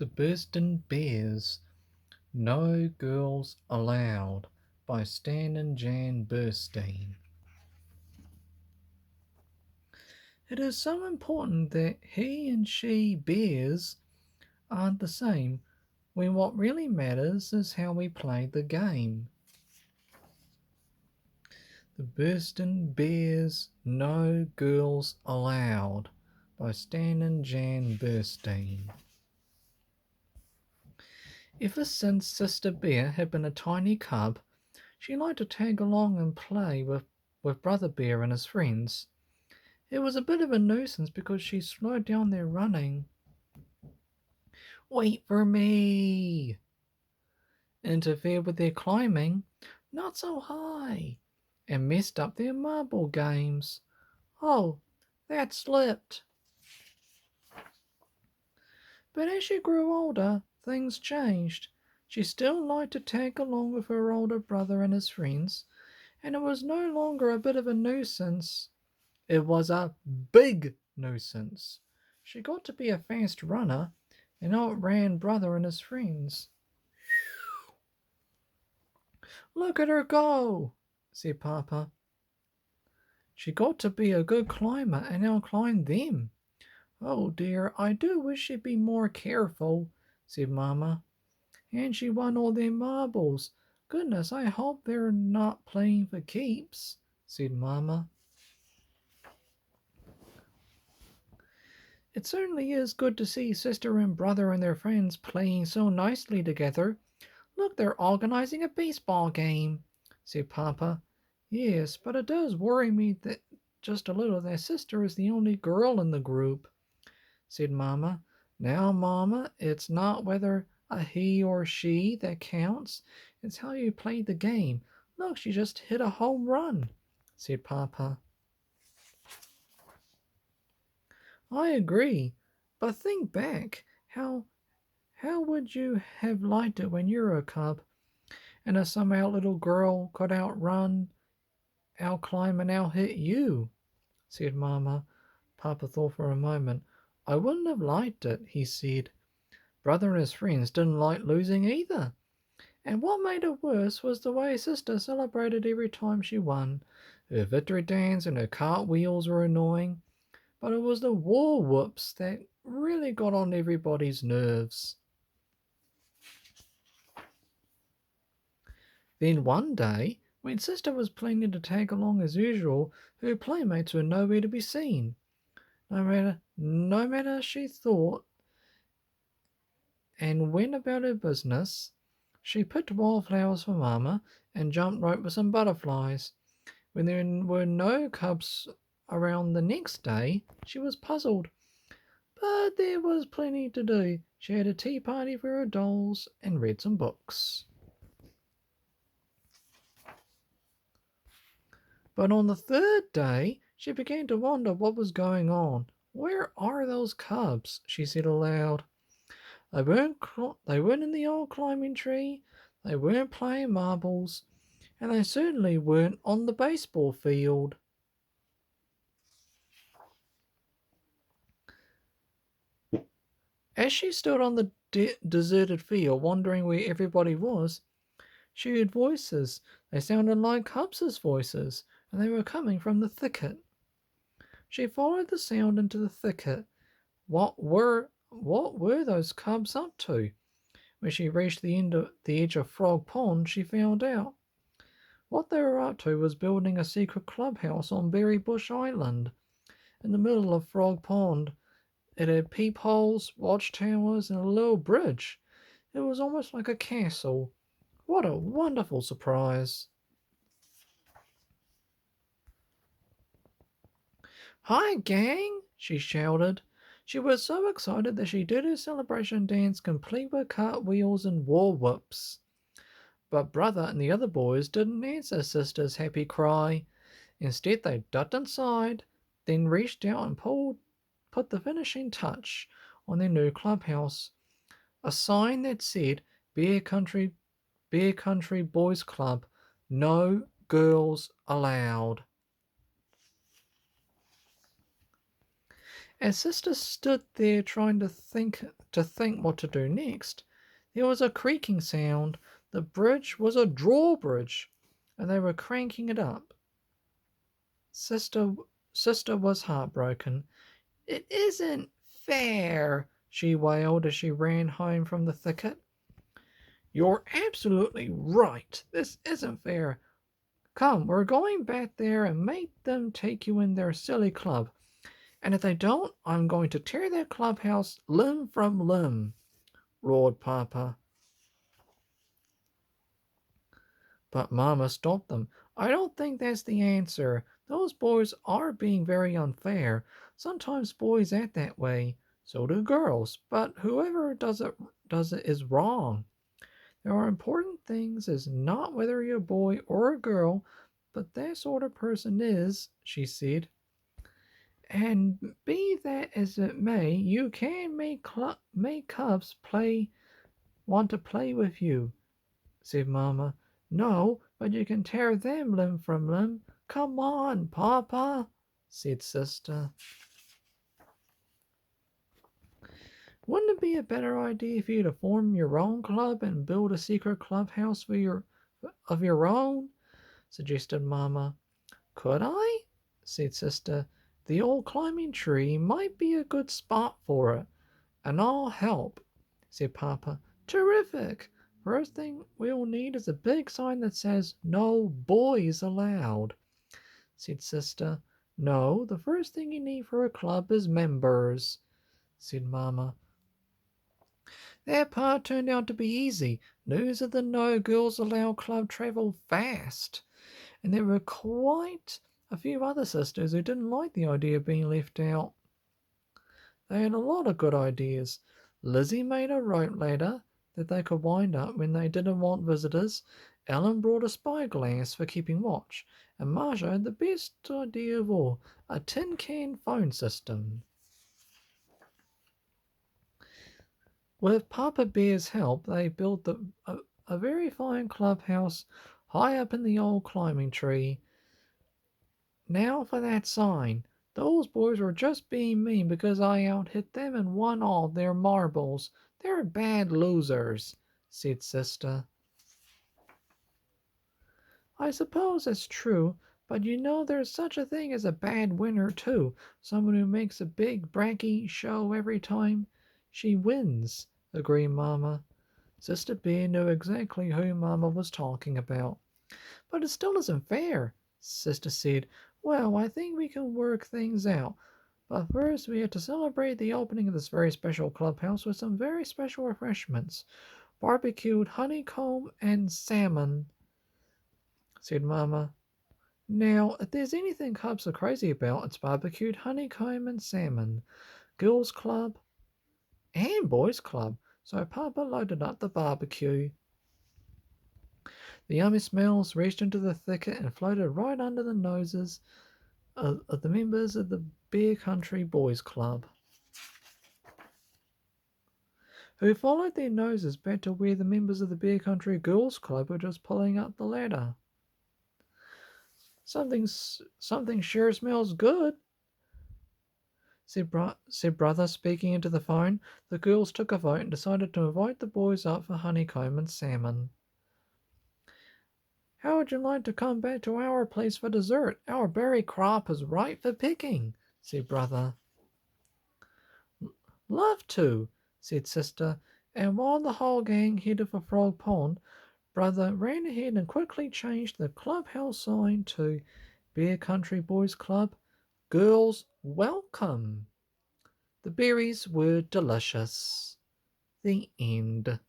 The Burstin Bears, No Girls Allowed by Stan and Jan Berenstain. It is so important that he and she bears aren't the same, when what really matters is how we play the game. The Burstin Bears, No Girls Allowed by Stan and Jan Berenstain. Ever since Sister Bear had been a tiny cub, she liked to tag along and play with Brother Bear and his friends. It was a bit of a nuisance because she slowed down their running. Wait for me! Interfered with their climbing, not so high, and messed up their marble games. Oh, that slipped. But as she grew older, things changed. She still liked to tag along with her older brother and his friends, and it was no longer a bit of a nuisance. It was a big nuisance. She got to be a fast runner and outran brother and his friends. Look at her go, said Papa. She got to be a good climber and outclimbed them. Oh dear, I do wish she'd be more careful, said Mamma. And she won all their marbles. Goodness, I hope they're not playing for keeps, said Mamma. It certainly is good to see sister and brother and their friends playing so nicely together. Look, they're organizing a baseball game, said Papa. Yes, but it does worry me that just a little that sister is the only girl in the group, said Mamma. Now, Mamma, it's not whether a he or she that counts. It's how you play the game. Look, she just hit a home run, said Papa. I agree, but think back. How would you have liked it when you were a cub, and a somehow little girl could outrun, outclimb, and outhit you? Said Mamma. Papa thought for a moment. I wouldn't have liked it, he said. Brother and his friends didn't like losing either. And what made it worse was the way sister celebrated every time she won. Her victory dance and her cartwheels were annoying, but it was the war whoops that really got on everybody's nerves. Then one day, when sister was planning to tag along as usual, her playmates were nowhere to be seen. No matter she thought and went about her business, she picked wildflowers for Mamma and jumped rope with some butterflies. When there were no cubs around the next day, she was puzzled. But there was plenty to do. She had a tea party for her dolls and read some books. But on the third day, she began to wonder what was going on. Where are those cubs? She said aloud. They weren't in the old climbing tree, they weren't playing marbles, and they certainly weren't on the baseball field. As she stood on the deserted field, wondering where everybody was, she heard voices. They sounded like cubs' voices, and they were coming from the thicket. She followed the sound into the thicket. What were those cubs up to? When she reached the edge of Frog Pond, she found out. What they were up to was building a secret clubhouse on Berry Bush Island, in the middle of Frog Pond. It had peepholes, watchtowers, and a little bridge. It was almost like a castle. What a wonderful surprise! Hi, gang! She shouted. She was so excited that she did her celebration dance complete with cartwheels and war whoops. But brother and the other boys didn't answer sister's happy cry. Instead, they ducked inside, then reached out and put the finishing touch on their new clubhouse. A sign that said Bear Country Boys Club, no girls allowed. As sister stood there trying to think what to do next, there was a creaking sound. The bridge was a drawbridge, and they were cranking it up. Sister Sister was heartbroken. It isn't fair, she wailed as she ran home from the thicket. You're absolutely right. This isn't fair. Come, we're going back there and make them take you in their silly club. And if they don't, I'm going to tear their clubhouse limb from limb, roared Papa. But Mama stopped them. I don't think that's the answer. Those boys are being very unfair. Sometimes boys act that way. So do girls. But whoever does it is wrong. There are important things is not whether you're a boy or a girl, but that sort of person is, she said. And be that as it may, you can make cubs want to play with you, said Mamma. No, but you can tear them limb from limb. Come on, Papa, said Sister. Wouldn't it be a better idea for you to form your own club and build a secret clubhouse of your own? Suggested Mamma. Could I? Said Sister. The old climbing tree might be a good spot for it, and I'll help, said Papa. Terrific! First thing we'll need is a big sign that says "No boys allowed," said Sister. No, the first thing you need for a club is members, said Mamma. That part turned out to be easy. News of the No Girls Allowed Club travelled fast, and there were quite a few other sisters who didn't like the idea of being left out. They had a lot of good ideas. Lizzie made a rope ladder that they could wind up when they didn't want visitors. Ellen brought a spyglass for keeping watch, and Marcia had the best idea of all, a tin can phone system. With Papa Bear's help, they built a very fine clubhouse high up in the old climbing tree. Now for that sign. Those boys were just being mean because I out-hit them and won all their marbles. They're bad losers, said Sister. I suppose that's true, but you know there's such a thing as a bad winner, too. Someone who makes a big braggy show every time she wins, agreed Mamma. Sister Bear knew exactly who Mamma was talking about. But it still isn't fair, Sister said. Well, I think we can work things out. But first, we have to celebrate the opening of this very special clubhouse with some very special refreshments. Barbecued honeycomb and salmon, said Mamma. Now, if there's anything cubs are crazy about, it's barbecued honeycomb and salmon. Girls' Club and Boys' Club. So Papa loaded up the barbecue. The yummy smells reached into the thicket and floated right under the noses of the members of the Bear Country Boys Club, who followed their noses back to where the members of the Bear Country Girls Club were just pulling up the ladder. Something sure smells good, said Brother, speaking into the phone. The girls took a vote and decided to invite the boys up for honeycomb and salmon. How would you like to come back to our place for dessert? Our berry crop is ripe for picking, said Brother. Love to, said Sister, and while the whole gang headed for Frog Pond, Brother ran ahead and quickly changed the clubhouse sign to Bear Country Boys Club, Girls Welcome. The berries were delicious. The end.